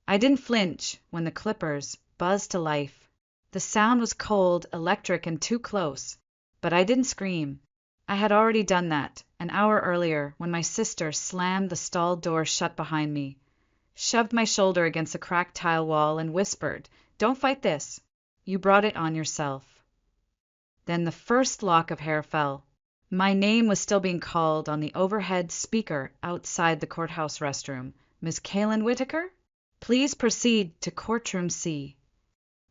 I didn't flinch when the clippers buzzed to life. The sound was cold, electric, and too close. But I didn't scream. I had already done that an hour earlier when my sister slammed the stall door shut behind me, shoved my shoulder against the cracked tile wall, and whispered, "Don't fight this. You brought it on yourself." Then the first lock of hair fell. My name was still being called on the overhead speaker outside the courthouse restroom. "Miss Kaylin Whitaker? Please proceed to courtroom C."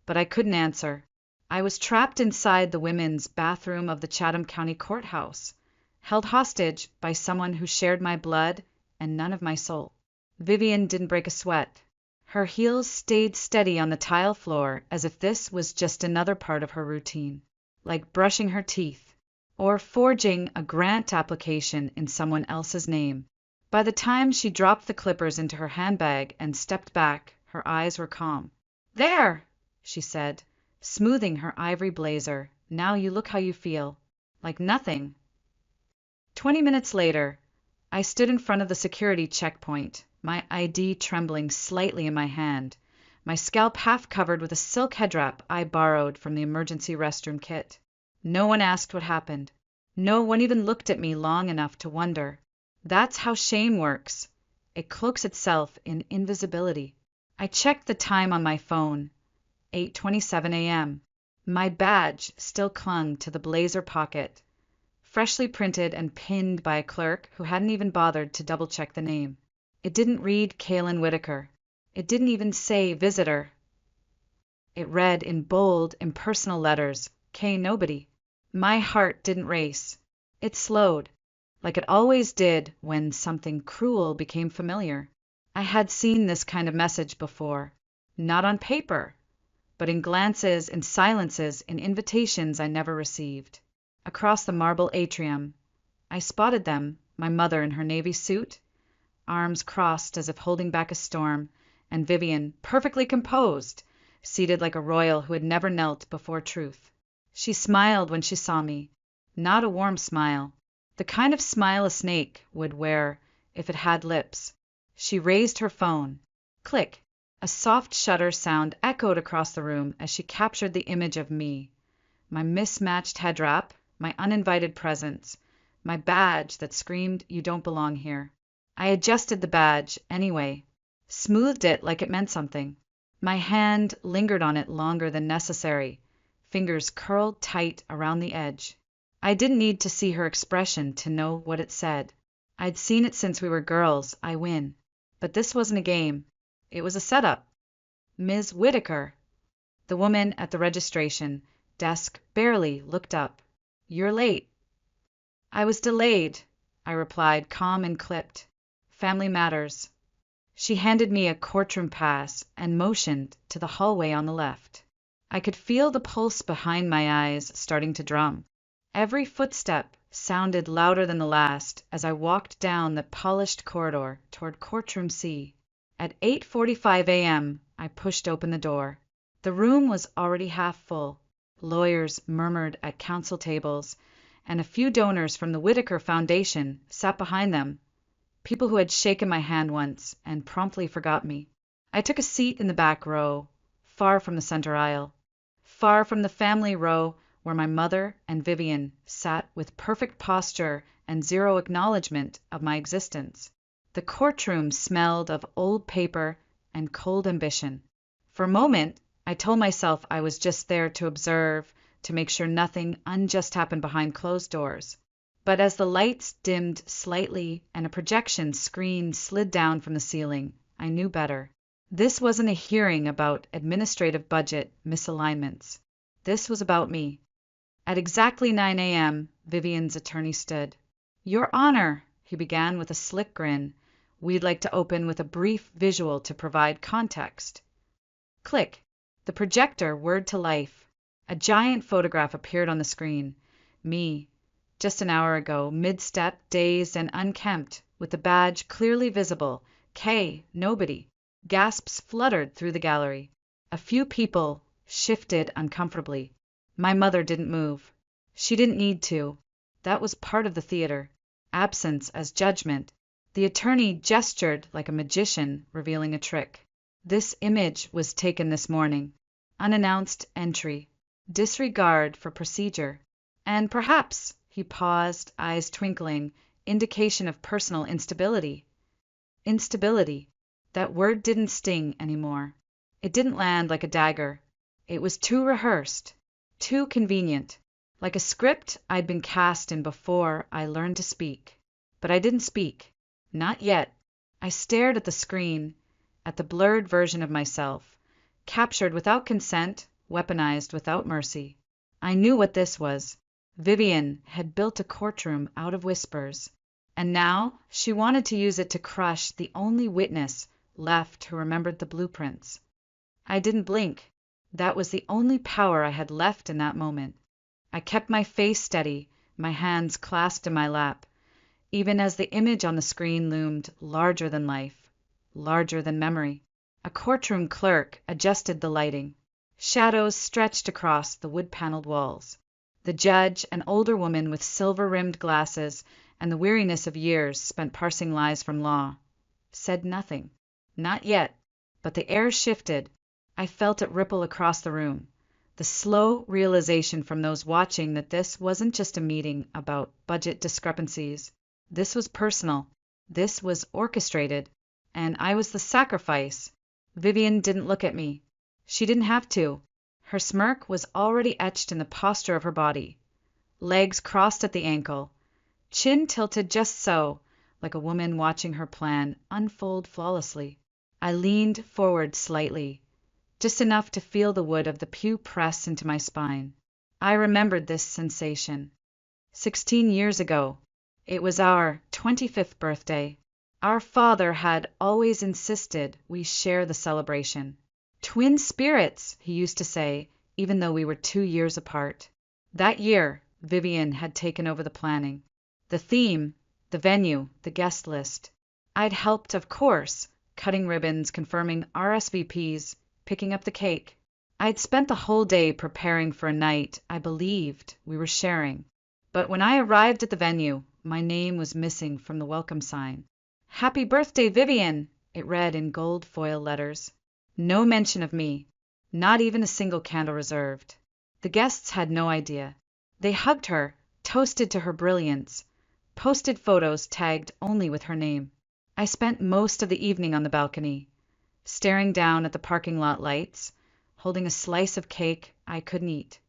But I couldn't answer. I was trapped inside the women's bathroom of the Chatham County Courthouse, held hostage by someone who shared my blood and none of my soul. Vivian didn't break a sweat. Her heels stayed steady on the tile floor as if this was just another part of her routine, like brushing her teeth or forging a grant application in someone else's name. By the time she dropped the clippers into her handbag and stepped back, her eyes were calm. "There!" she said, smoothing her ivory blazer. "Now you look how you feel. Like nothing." 20 minutes later, I stood in front of the security checkpoint, my ID trembling slightly in my hand, my scalp half covered with a silk headwrap I borrowed from the emergency restroom kit. No one asked what happened. No one even looked at me long enough to wonder. That's how shame works. It cloaks itself in invisibility. I checked the time on my phone. 8:27 a.m. My badge still clung to the blazer pocket, freshly printed and pinned by a clerk who hadn't even bothered to double-check the name. It didn't read Kaylin Whitaker. It didn't even say visitor. It read in bold, impersonal letters, K. Nobody. My heart didn't race. It slowed, like it always did when something cruel became familiar. I had seen this kind of message before, not on paper, but in glances, in silences, in invitations I never received. Across the marble atrium, I spotted them, my mother in her navy suit, arms crossed as if holding back a storm, and Vivian, perfectly composed, seated like a royal who had never knelt before truth. She smiled when she saw me, not a warm smile, the kind of smile a snake would wear if it had lips. She raised her phone. Click. A soft shutter sound echoed across the room as she captured the image of me, my mismatched headwrap, my uninvited presence, my badge that screamed, "You don't belong here." I adjusted the badge anyway, smoothed it like it meant something. My hand lingered on it longer than necessary, fingers curled tight around the edge. I didn't need to see her expression to know what it said. I'd seen it since we were girls. I win. But this wasn't a game. It was a setup. "Ms. Whitaker." The woman at the registration desk barely looked up. "You're late." "I was delayed," I replied, calm and clipped. "Family matters." She handed me a courtroom pass and motioned to the hallway on the left. I could feel the pulse behind my eyes starting to drum. Every footstep sounded louder than the last as I walked down the polished corridor toward courtroom C. At 8:45 a.m., I pushed open the door. The room was already half full. Lawyers murmured at counsel tables, and a few donors from the Whitaker Foundation sat behind them, people who had shaken my hand once and promptly forgot me. I took a seat in the back row, far from the center aisle, far from the family row where my mother and Vivian sat with perfect posture and zero acknowledgement of my existence. The courtroom smelled of old paper and cold ambition. For a moment, I told myself I was just there to observe, to make sure nothing unjust happened behind closed doors. But as the lights dimmed slightly and a projection screen slid down from the ceiling, I knew better. This wasn't a hearing about administrative budget misalignments. This was about me. At exactly 9 a.m., Vivian's attorney stood. "Your Honor," he began with a slick grin, "we'd like to open with a brief visual to provide context." Click. The projector whirred to life. A giant photograph appeared on the screen. Me, just an hour ago, mid-step, dazed and unkempt, with the badge clearly visible. K. Nobody. Gasps fluttered through the gallery. A few people shifted uncomfortably. My mother didn't move. She didn't need to. That was part of the theater. Absence as judgment. The attorney gestured like a magician revealing a trick. This image was taken this morning. Unannounced entry. Disregard for procedure. And perhaps, he paused, eyes twinkling, indication of personal instability. Instability. That word didn't sting anymore. It didn't land like a dagger. It was too rehearsed, too convenient, like a script I'd been cast in before I learned to speak. But I didn't speak. Not yet. I stared at the screen, at the blurred version of myself, captured without consent, weaponized without mercy. I knew what this was. Vivian had built a courtroom out of whispers, and now she wanted to use it to crush the only witness left who remembered the blueprints. I didn't blink. That was the only power I had left in that moment. I kept my face steady, my hands clasped in my lap, even as the image on the screen loomed larger than life, larger than memory. A courtroom clerk adjusted the lighting. Shadows stretched across the wood-paneled walls. The judge, an older woman with silver-rimmed glasses and the weariness of years spent parsing lies from law, said nothing. Not yet, but the air shifted. I felt it ripple across the room. The slow realization from those watching that this wasn't just a meeting about budget discrepancies. This was personal. This was orchestrated. And I was the sacrifice. Vivian didn't look at me. She didn't have to. Her smirk was already etched in the posture of her body. Legs crossed at the ankle. Chin tilted just so, like a woman watching her plan unfold flawlessly. I leaned forward slightly, just enough to feel the wood of the pew press into my spine. I remembered this sensation. 16 years ago. It was our 25th birthday. Our father had always insisted we share the celebration. Twin spirits, he used to say, even though we were 2 years apart. That year, Vivian had taken over the planning. The theme, the venue, the guest list. I'd helped, of course, cutting ribbons, confirming RSVPs, picking up the cake. I'd spent the whole day preparing for a night I believed we were sharing. But when I arrived at the venue, my name was missing from the welcome sign. "Happy birthday, Vivian," it read in gold foil letters. No mention of me, not even a single candle reserved. The guests had no idea. They hugged her, toasted to her brilliance, posted photos tagged only with her name. I spent most of the evening on the balcony, staring down at the parking lot lights, holding a slice of cake I couldn't eat.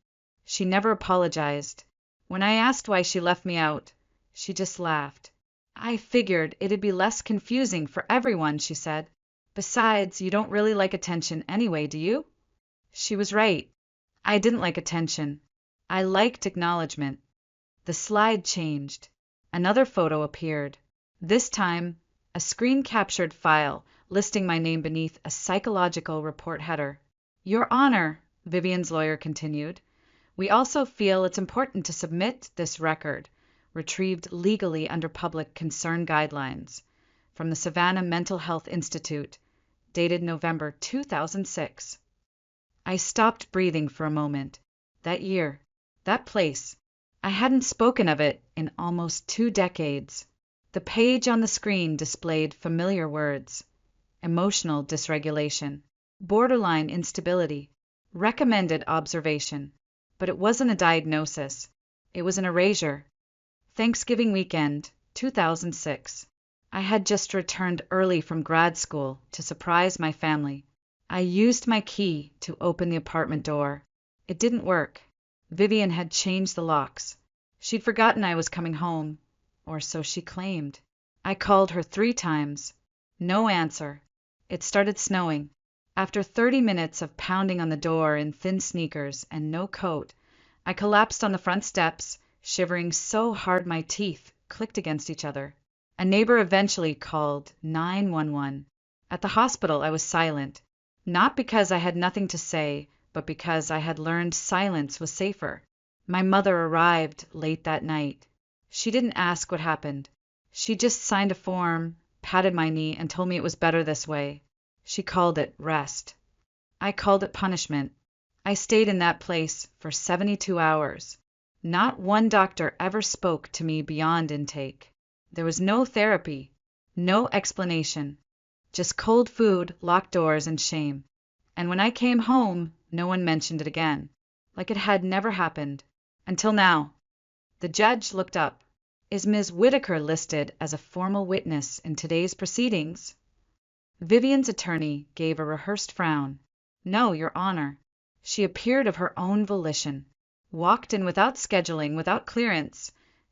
She never apologized. When I asked why she left me out, she just laughed. "I figured it'd be less confusing for everyone," she said. "Besides, you don't really like attention anyway, do you?" She was right. I didn't like attention. I liked acknowledgement. The slide changed. Another photo appeared. This time, a screen-captured file listing my name beneath a psychological report header. "Your Honor," Vivian's lawyer continued, "we also feel it's important to submit this record, retrieved legally under public concern guidelines, from the Savannah Mental Health Institute, dated November 2006. I stopped breathing for a moment. That year, that place, I hadn't spoken of it in almost 2 decades. The page on the screen displayed familiar words: emotional dysregulation, borderline instability, recommended observation. But it wasn't a diagnosis. It was an erasure. Thanksgiving weekend, 2006. I had just returned early from grad school to surprise my family. I used my key to open the apartment door. It didn't work. Vivian had changed the locks. She'd forgotten I was coming home, or so she claimed. I called her 3 times. No answer. It started snowing. After 30 minutes of pounding on the door in thin sneakers and no coat, I collapsed on the front steps, shivering so hard my teeth clicked against each other. A neighbor eventually called 911. At the hospital, I was silent, not because I had nothing to say, but because I had learned silence was safer. My mother arrived late that night. She didn't ask what happened. She just signed a form, patted my knee, and told me it was better this way. She called it rest. I called it punishment. I stayed in that place for 72 hours. Not one doctor ever spoke to me beyond intake. There was no therapy, no explanation, Just cold food, locked doors, and shame. And when I came home, no one mentioned it again, like it had never happened. Until now. The judge looked up. Is Ms. Whitaker listed as a formal witness in today's proceedings? Vivian's attorney gave a rehearsed frown. No, Your Honor. She appeared of her own volition, walked in without scheduling, without clearance,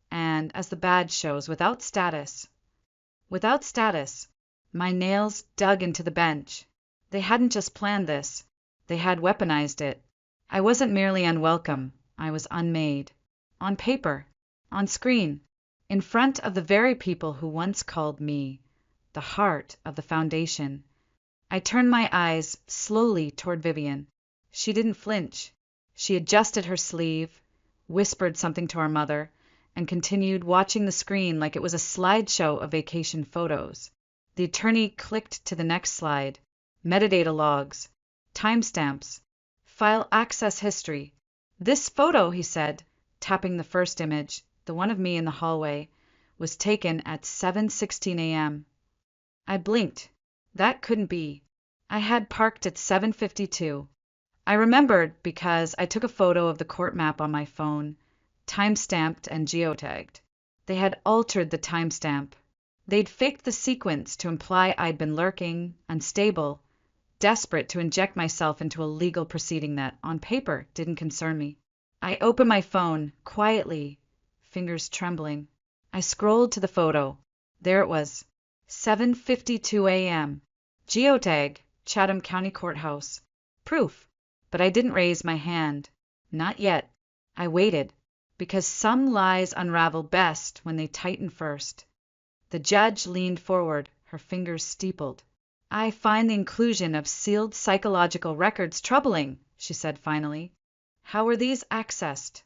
and, as the badge shows, without status. Without status. My nails dug into the bench. They hadn't just planned this. They had weaponized it. I wasn't merely unwelcome. I was unmade. On paper. On screen. In front of the very people who once called me the heart of the foundation. I turned my eyes slowly toward Vivian. She didn't flinch. She adjusted her sleeve, whispered something to our mother, and continued watching the screen like it was a slideshow of vacation photos. The attorney clicked to the next slide. Metadata logs. Timestamps. File access history. This photo, he said, tapping the first image, the one of me in the hallway, was taken at 7:16 a.m. I blinked. That couldn't be. I had parked at 7:52. I remembered because I took a photo of the court map on my phone, time-stamped and geotagged. They had altered the timestamp. They'd faked the sequence to imply I'd been lurking, unstable, desperate to inject myself into a legal proceeding that, on paper, didn't concern me. I opened my phone, quietly, fingers trembling. I scrolled to the photo. There it was. 7:52 a.m. Geotag, Chatham County Courthouse. Proof. But I didn't raise my hand. Not yet. I waited, because some lies unravel best when they tighten first. The judge leaned forward, her fingers steepled. I find the inclusion of sealed psychological records troubling, she said finally. How were these accessed?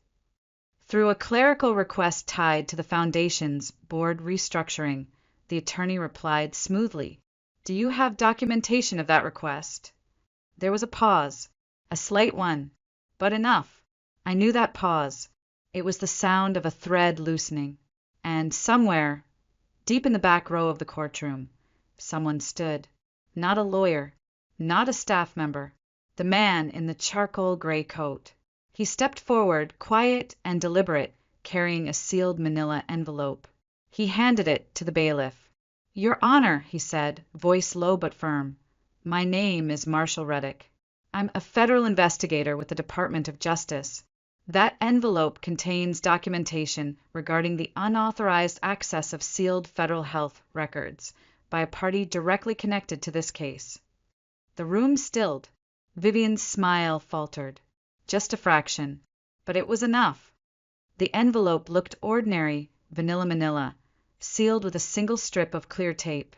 Through a clerical request tied to the Foundation's board restructuring, the attorney replied smoothly. Do you have documentation of that request? There was a pause, a slight one, but enough. I knew that pause. It was the sound of a thread loosening. And somewhere, deep in the back row of the courtroom, someone stood. Not a lawyer, not a staff member. The man in the charcoal gray coat. He stepped forward, quiet and deliberate, carrying a sealed manila envelope. He handed it to the bailiff. Your Honor, he said, voice low but firm, my name is Marshall Reddick. I'm a federal investigator with the Department of Justice. That envelope contains documentation regarding the unauthorized access of sealed federal health records by a party directly connected to this case. The room stilled. Vivian's smile faltered. Just a fraction, but it was enough. The envelope looked ordinary, vanilla manila, sealed with a single strip of clear tape.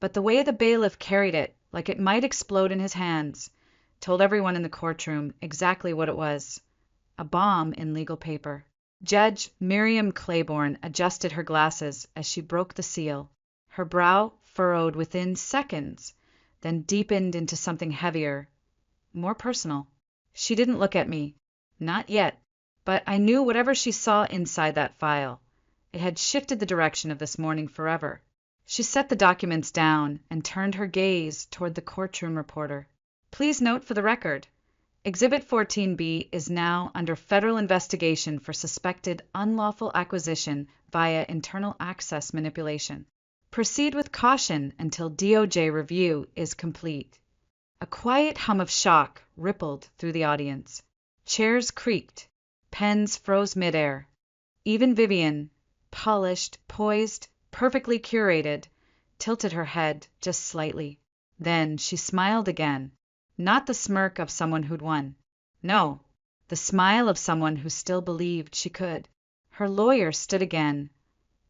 But the way the bailiff carried it, like it might explode in his hands, told everyone in the courtroom exactly what it was. A bomb in legal paper. Judge Miriam Claiborne adjusted her glasses as she broke the seal. Her brow furrowed within seconds, then deepened into something heavier, more personal. She didn't look at me. Not yet. But I knew whatever she saw inside that file, it had shifted the direction of this morning forever. She set the documents down and turned her gaze toward the courtroom reporter. Please note for the record, Exhibit 14B is now under federal investigation for suspected unlawful acquisition via internal access manipulation. Proceed with caution until DOJ review is complete. A quiet hum of shock rippled through the audience. Chairs creaked. Pens froze midair. Even Vivian, polished, poised, perfectly curated, tilted her head just slightly. Then she smiled again. Not the smirk of someone who'd won. No, the smile of someone who still believed she could. Her lawyer stood again,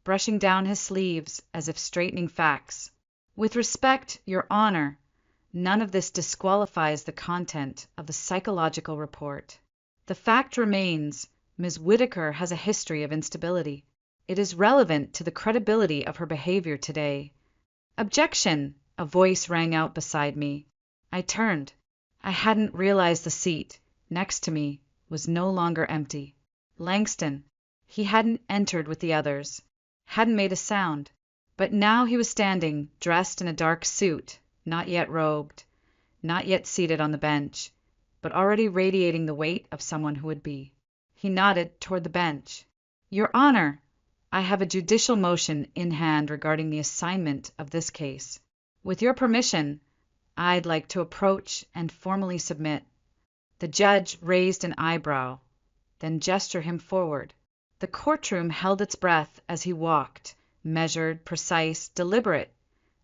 brushing down his sleeves as if straightening facts. With respect, Your Honor, none of this disqualifies the content of the psychological report. The fact remains, Ms. Whitaker has a history of instability. It is relevant to the credibility of her behavior today. Objection! A voice rang out beside me. I turned. I hadn't realized the seat, next to me, was no longer empty. Langston. He hadn't entered with the others, hadn't made a sound. But now he was standing, dressed in a dark suit, not yet robed, not yet seated on the bench, but already radiating the weight of someone who would be. He nodded toward the bench. Your Honor, I have a judicial motion in hand regarding the assignment of this case. With your permission, I'd like to approach and formally submit. The judge raised an eyebrow, then gestured him forward. The courtroom held its breath as he walked, measured, precise, deliberate,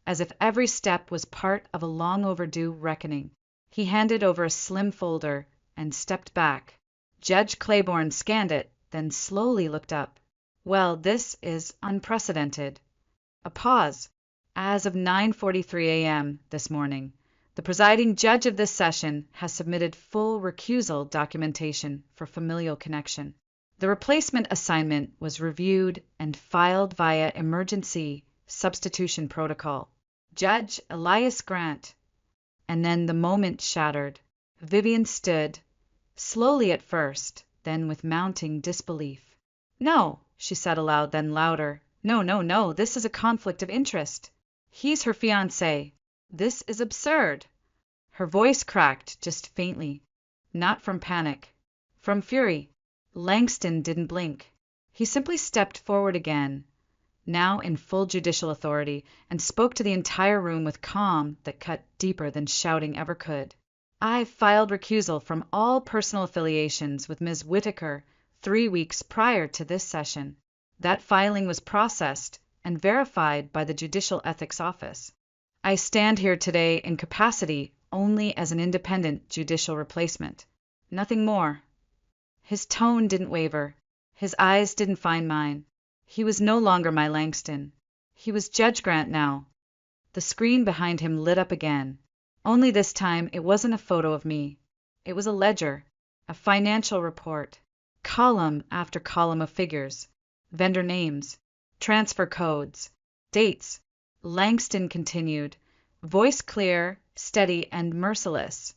as if every step was part of a long overdue reckoning. He handed over a slim folder and stepped back. Judge Claiborne scanned it, then slowly looked up. Well, this is unprecedented. A pause. As of 9:43 a.m. this morning, the presiding judge of this session has submitted full recusal documentation for familial connection. The replacement assignment was reviewed and filed via emergency substitution protocol. Judge Elias Grant. And then the moment shattered. Vivian stood, slowly at first, then with mounting disbelief. No, she said aloud, then louder. No, this is a conflict of interest. He's her fiancé. This is absurd. Her voice cracked just faintly, not from panic, from fury. Langston didn't blink. He simply stepped forward again, now in full judicial authority, and spoke to the entire room with calm that cut deeper than shouting ever could. I filed recusal from all personal affiliations with Ms. Whitaker 3 weeks prior to this session. That filing was processed and verified by the Judicial Ethics Office. I stand here today in capacity only as an independent judicial replacement. Nothing more. His tone didn't waver. His eyes didn't find mine. He was no longer my Langston. He was Judge Grant now. The screen behind him lit up again. Only this time it wasn't a photo of me. It was a ledger, a financial report, column after column of figures, vendor names, transfer codes, dates. Langston continued, voice clear, steady, and merciless.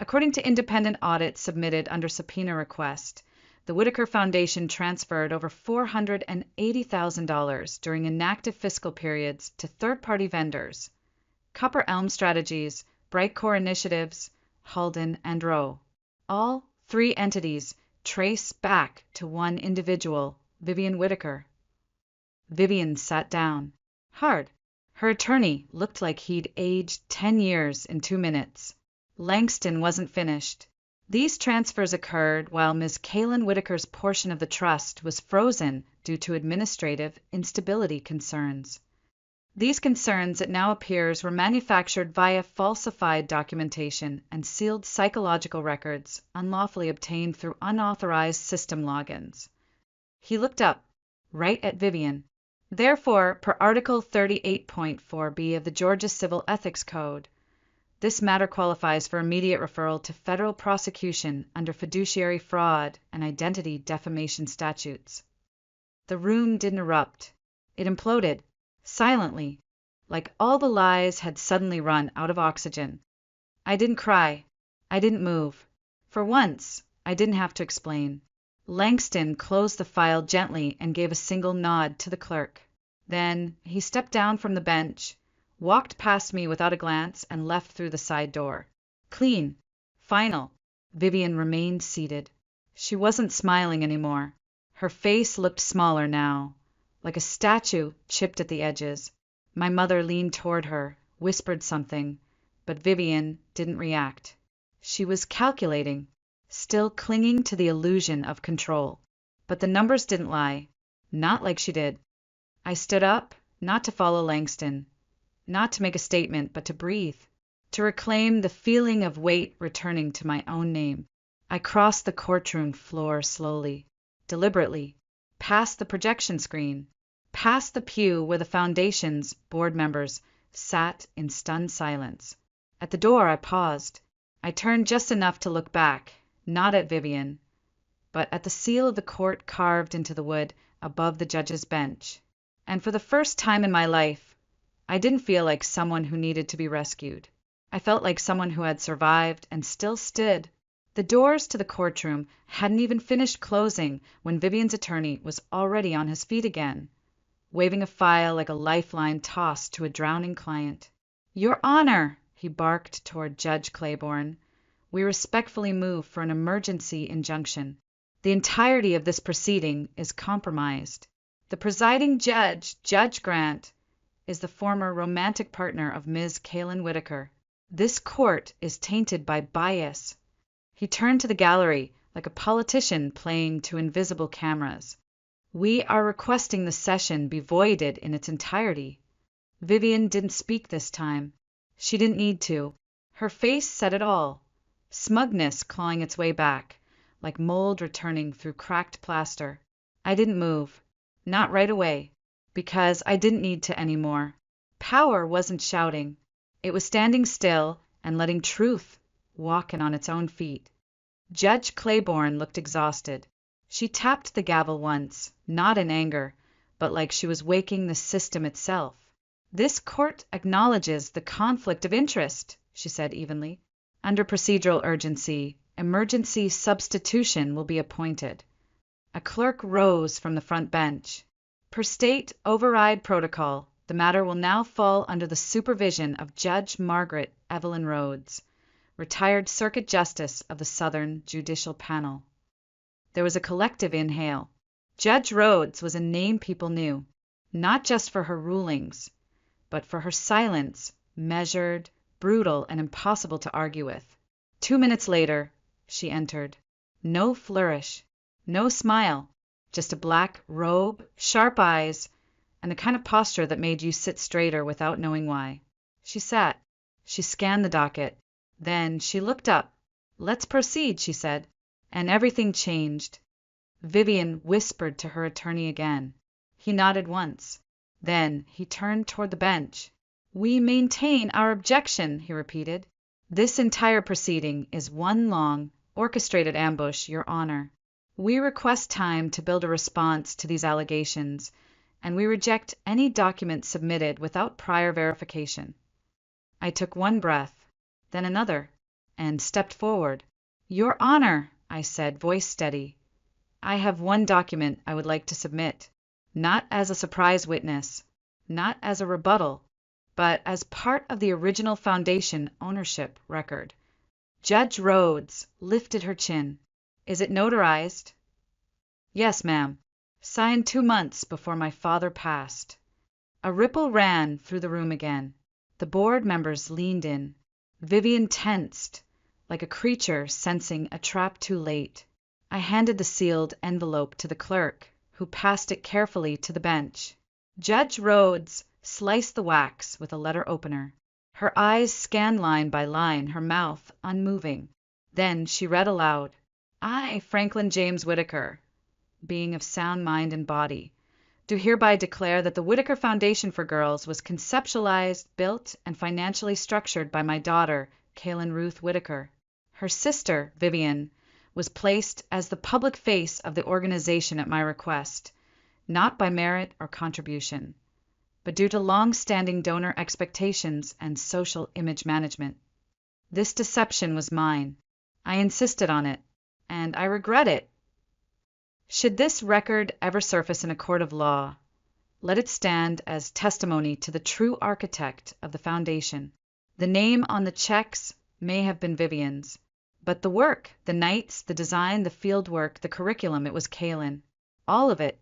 According to independent audit submitted under subpoena request, the Whitaker Foundation transferred over $480,000 during inactive fiscal periods to third-party vendors. Copper Elm Strategies, Bright Core Initiatives, Halden, and Rowe. All 3 entities trace back to one individual, Vivian Whitaker. Vivian sat down. Hard. Her attorney looked like he'd aged 10 years in 2 minutes. Langston wasn't finished. These transfers occurred while Ms. Kaylin Whitaker's portion of the trust was frozen due to administrative instability concerns. These concerns, it now appears, were manufactured via falsified documentation and sealed psychological records unlawfully obtained through unauthorized system logins. He looked up, right at Vivian. Therefore, per Article 38.4b of the Georgia Civil Ethics Code, this matter qualifies for immediate referral to federal prosecution under fiduciary fraud and identity defamation statutes. The room didn't erupt. It imploded, silently, like all the lies had suddenly run out of oxygen. I didn't cry. I didn't move. For once, I didn't have to explain. Langston closed the file gently and gave a single nod to the clerk. Then he stepped down from the bench, walked past me without a glance, and left through the side door. Clean. Final. Vivian remained seated. She wasn't smiling anymore. Her face looked smaller now, like a statue chipped at the edges. My mother leaned toward her, whispered something, but Vivian didn't react. She was calculating, still clinging to the illusion of control. But the numbers didn't lie. Not like she did. I stood up, not to follow Langston, not to make a statement, but to breathe, to reclaim the feeling of weight returning to my own name. I crossed the courtroom floor slowly, deliberately, past the projection screen, past the pew where the Foundation's board members sat in stunned silence. At the door, I paused. I turned just enough to look back, not at Vivian, but at the seal of the court carved into the wood above the judge's bench. And for the first time in my life, I didn't feel like someone who needed to be rescued. I felt like someone who had survived and still stood. The doors to the courtroom hadn't even finished closing when Vivian's attorney was already on his feet again, waving a file like a lifeline tossed to a drowning client. Your Honor, he barked toward Judge Claiborne. "We respectfully move for an emergency injunction. The entirety of this proceeding is compromised. The presiding judge, Judge Grant, is the former romantic partner of Ms. Kaylin Whitaker. This court is tainted by bias." He turned to the gallery like a politician playing to invisible cameras. "We are requesting the session be voided in its entirety." Vivian didn't speak this time. She didn't need to. Her face said it all. Smugness clawing its way back, like mold returning through cracked plaster. I didn't move. Not right away. Because I didn't need to anymore. Power wasn't shouting. It was standing still and letting truth walk in on its own feet. Judge Claiborne looked exhausted. She tapped the gavel once, not in anger, but like she was waking the system itself. "This court acknowledges the conflict of interest," she said evenly. "Under procedural urgency, emergency substitution will be appointed." A clerk rose from the front bench. "Per state override protocol, the matter will now fall under the supervision of Judge Margaret Evelyn Rhodes, retired Circuit Justice of the Southern Judicial Panel." There was a collective inhale. Judge Rhodes was a name people knew, not just for her rulings, but for her silence, measured, brutal, and impossible to argue with. 2 minutes later, she entered. No flourish, no smile, just a black robe, sharp eyes, and the kind of posture that made you sit straighter without knowing why. She sat. She scanned the docket. Then she looked up. "Let's proceed," she said, and everything changed. Vivian whispered to her attorney again. He nodded once. Then he turned toward the bench. "We maintain our objection," he repeated. "This entire proceeding is one long, orchestrated ambush, Your Honor. We request time to build a response to these allegations, and we reject any document submitted without prior verification." I took one breath, then another, and stepped forward. "Your Honor," I said, voice steady, "I have one document I would like to submit. Not as a surprise witness, not as a rebuttal, but as part of the original foundation ownership record." Judge Rhodes lifted her chin. "Is it notarized?" "Yes, ma'am. Signed 2 months before my father passed." A ripple ran through the room again. The board members leaned in. Vivian tensed, like a creature sensing a trap too late. I handed the sealed envelope to the clerk, who passed it carefully to the bench. Judge Rhodes sliced the wax with a letter opener. Her eyes scanned line by line, her mouth unmoving. Then she read aloud, "I, Franklin James Whitaker, being of sound mind and body, do hereby declare that the Whitaker Foundation for Girls was conceptualized, built, and financially structured by my daughter, Kaylin Ruth Whitaker. Her sister, Vivian, was placed as the public face of the organization at my request, not by merit or contribution, but due to long-standing donor expectations and social image management. This deception was mine. I insisted on it, and I regret it. Should this record ever surface in a court of law, let it stand as testimony to the true architect of the foundation. The name on the checks may have been Vivian's, but the work, the nights, the design, the field work, the curriculum, it was Kaylin. All of it.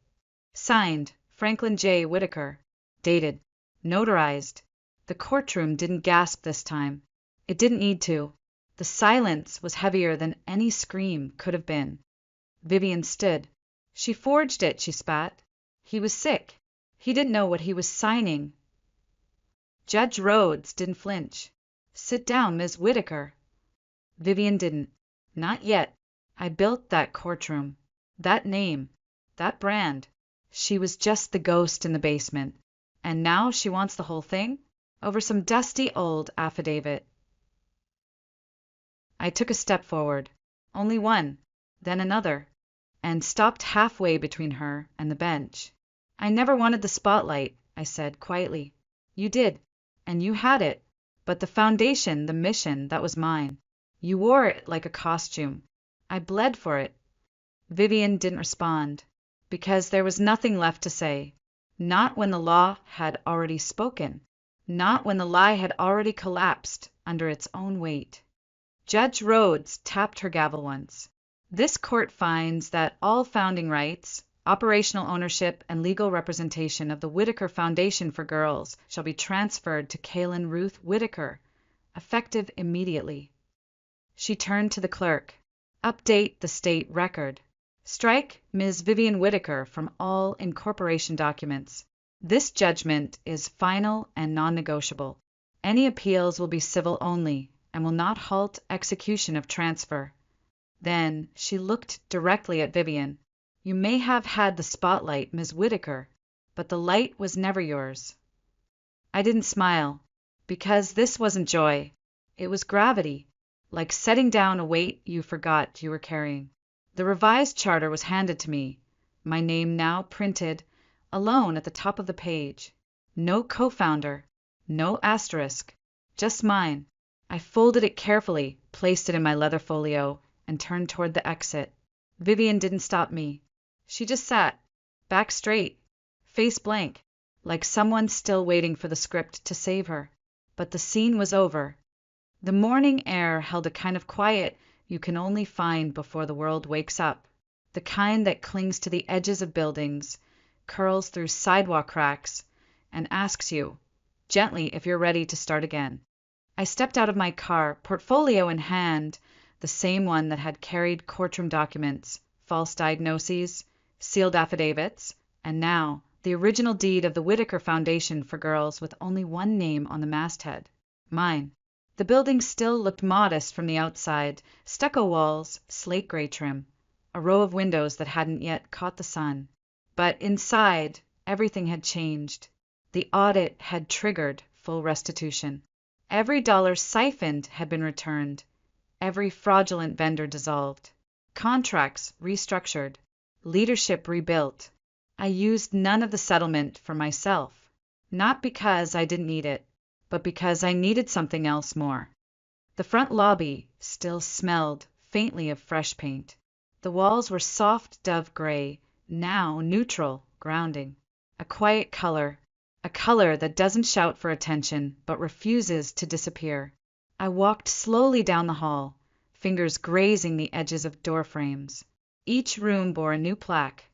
Signed, Franklin J. Whitaker. Dated. Notarized. The courtroom didn't gasp this time. It didn't need to. The silence was heavier than any scream could have been. Vivian stood. "She forged it," she spat. "He was sick. He didn't know what he was signing." Judge Rhodes didn't flinch. "Sit down, Ms. Whitaker." Vivian didn't. "Not yet. I built that courtroom. That name. That brand. She was just the ghost in the basement. And now she wants the whole thing? Over some dusty old affidavit." I took a step forward. Only one. Then another. And stopped halfway between her and the bench. "I never wanted the spotlight," I said quietly. "You did. And you had it. But the foundation, the mission, that was mine. You wore it like a costume. I bled for it." Vivian didn't respond, because there was nothing left to say. Not when the law had already spoken. Not when the lie had already collapsed under its own weight. Judge Rhodes tapped her gavel once. This court finds that all founding rights, operational ownership, and legal representation of the Whitaker Foundation for Girls shall be transferred to Kaylin Ruth Whitaker, effective immediately. She turned to the clerk. Update the state record. Strike Ms. Vivian Whitaker from all incorporation documents. This judgment is final and non-negotiable. Any appeals will be civil only and will not halt execution of transfer. Then she looked directly at Vivian. You may have had the spotlight, Ms. Whitaker, but the light was never yours. I didn't smile, because this wasn't joy. It was gravity, like setting down a weight you forgot you were carrying. The revised charter was handed to me, my name now printed alone at the top of the page. No co-founder, no asterisk, just mine. I folded it carefully, placed it in my leather folio, and turned toward the exit. Vivian didn't stop me. She just sat, back straight, face blank, like someone still waiting for the script to save her. But the scene was over. The morning air held a kind of quiet you can only find before the world wakes up, the kind that clings to the edges of buildings, curls through sidewalk cracks, and asks you, gently, if you're ready to start again. I stepped out of my car, portfolio in hand, the same one that had carried courtroom documents, false diagnoses, sealed affidavits, and now the original deed of the Whitaker Foundation for Girls with only one name on the masthead, mine. The building still looked modest from the outside, stucco walls, slate gray trim, a row of windows that hadn't yet caught the sun. But inside, everything had changed. The audit had triggered full restitution. Every dollar siphoned had been returned, every fraudulent vendor dissolved, contracts restructured, leadership rebuilt. I used none of the settlement for myself, not because I didn't need it, but because I needed something else more. The front lobby still smelled faintly of fresh paint. The walls were soft dove gray, now neutral, grounding. A quiet color, a color that doesn't shout for attention but refuses to disappear. I walked slowly down the hall, fingers grazing the edges of door frames. Each room bore a new plaque.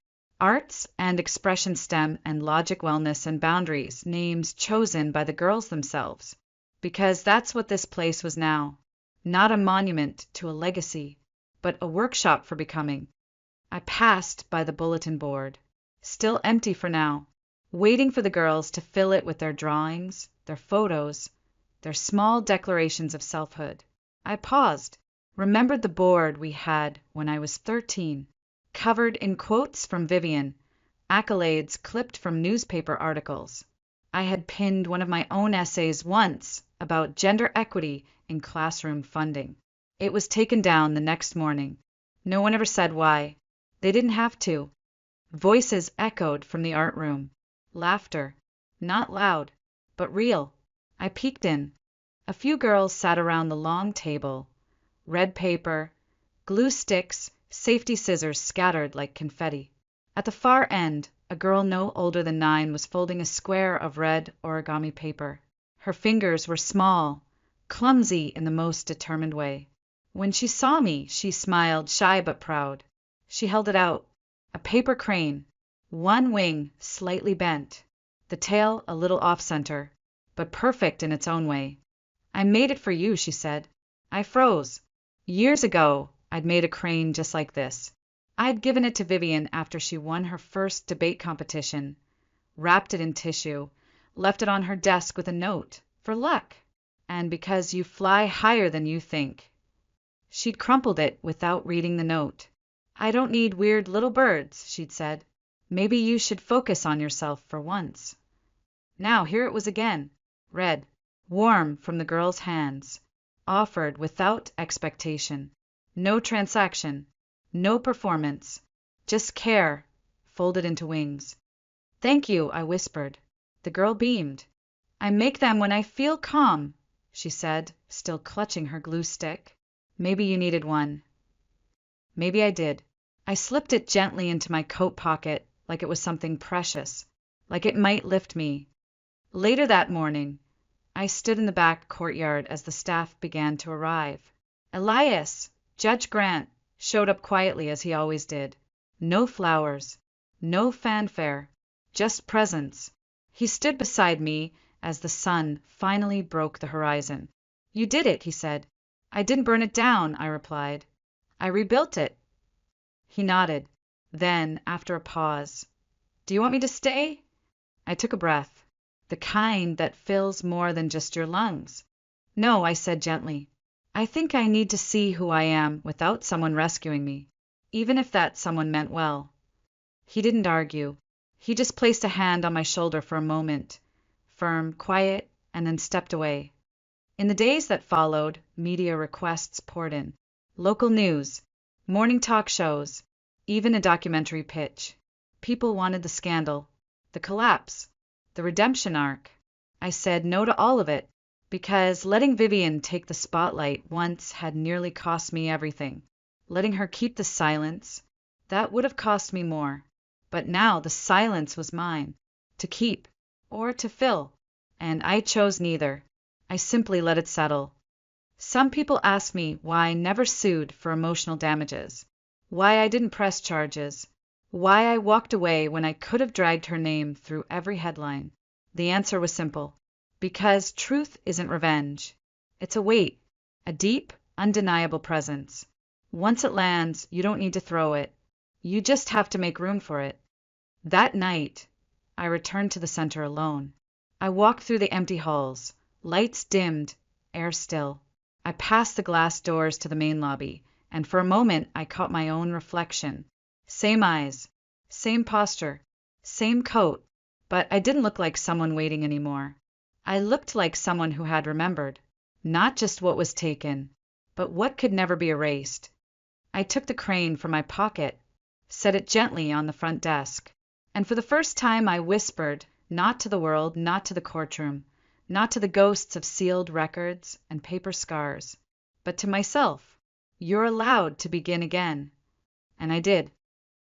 Arts and Expression STEM and Logic Wellness and Boundaries, names chosen by the girls themselves. Because that's what this place was now. Not a monument to a legacy, but a workshop for becoming. I passed by the bulletin board, still empty for now, waiting for the girls to fill it with their drawings, their photos, their small declarations of selfhood. I paused, remembered the board we had when I was 13. Covered in quotes from Vivian, accolades clipped from newspaper articles. I had pinned one of my own essays once about gender equity in classroom funding. It was taken down the next morning. No one ever said why. They didn't have to. Voices echoed from the art room. Laughter. Not loud, but real. I peeked in. A few girls sat around the long table. Red paper, glue sticks, safety scissors scattered like confetti. At the far end, a girl no older than 9 was folding a square of red origami paper. Her fingers were small, clumsy in the most determined way. When she saw me, she smiled, shy but proud. She held it out. A paper crane, one wing slightly bent, the tail a little off-center, but perfect in its own way. I made it for you, she said. I froze. Years ago, I'd made a crane just like this. I'd given it to Vivian after she won her first debate competition, wrapped it in tissue, left it on her desk with a note, for luck, and because you fly higher than you think. She'd crumpled it without reading the note. I don't need weird little birds, she'd said. Maybe you should focus on yourself for once. Now here it was again, red, warm from the girl's hands, offered without expectation. No transaction, no performance, just care, folded into wings. Thank you, I whispered. The girl beamed. I make them when I feel calm, she said, still clutching her glue stick. Maybe you needed one. Maybe I did. I slipped it gently into my coat pocket like it was something precious, like it might lift me. Later that morning, I stood in the back courtyard as the staff began to arrive. Elias, Judge Grant, showed up quietly as he always did. No flowers, no fanfare, just presence. He stood beside me as the sun finally broke the horizon. You did it, he said. I didn't burn it down, I replied. I rebuilt it. He nodded. Then, after a pause, do you want me to stay? I took a breath, the kind that fills more than just your lungs. No, I said gently. I think I need to see who I am without someone rescuing me, even if that someone meant well. He didn't argue. He just placed a hand on my shoulder for a moment, firm, quiet, and then stepped away. In the days that followed, media requests poured in. Local news, morning talk shows, even a documentary pitch. People wanted the scandal, the collapse, the redemption arc. I said no to all of it, because letting Vivian take the spotlight once had nearly cost me everything. Letting her keep the silence, that would have cost me more. But now the silence was mine, to keep or to fill, and I chose neither. I simply let it settle. Some people ask me why I never sued for emotional damages, why I didn't press charges, why I walked away when I could have dragged her name through every headline. The answer was simple. Because truth isn't revenge. It's a weight, a deep, undeniable presence. Once it lands, you don't need to throw it. You just have to make room for it. That night, I returned to the center alone. I walked through the empty halls, lights dimmed, air still. I passed the glass doors to the main lobby, and for a moment I caught my own reflection. Same eyes, same posture, same coat, but I didn't look like someone waiting anymore. I looked like someone who had remembered, not just what was taken, but what could never be erased. I took the crane from my pocket, set it gently on the front desk, and for the first time I whispered, not to the world, not to the courtroom, not to the ghosts of sealed records and paper scars, but to myself, you're allowed to begin again. And I did.